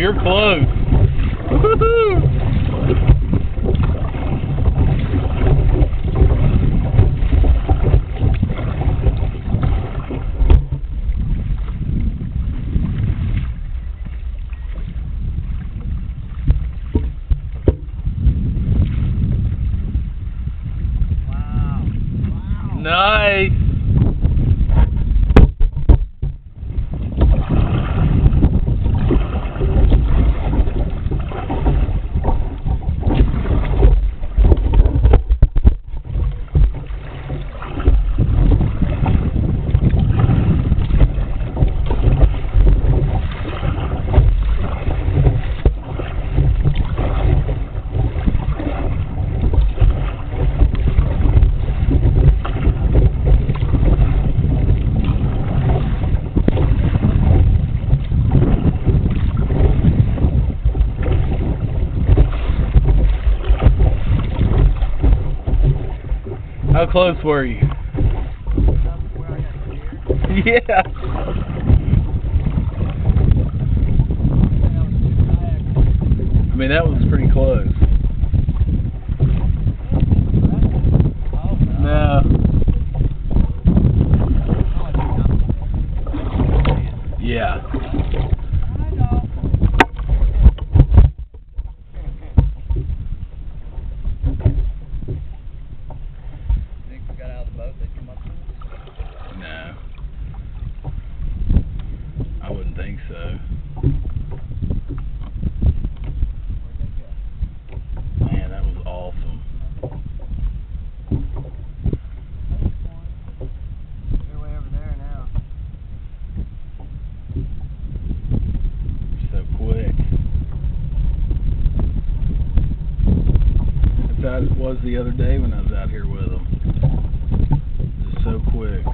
you're close. Woohoo! Nice. How close were you? Yeah. I mean, that was pretty close. No. Yeah. No. I wouldn't think so. Man, that was awesome. They're way over there now. So quick. That's how it was the other day when I was out here with them. Just so quick.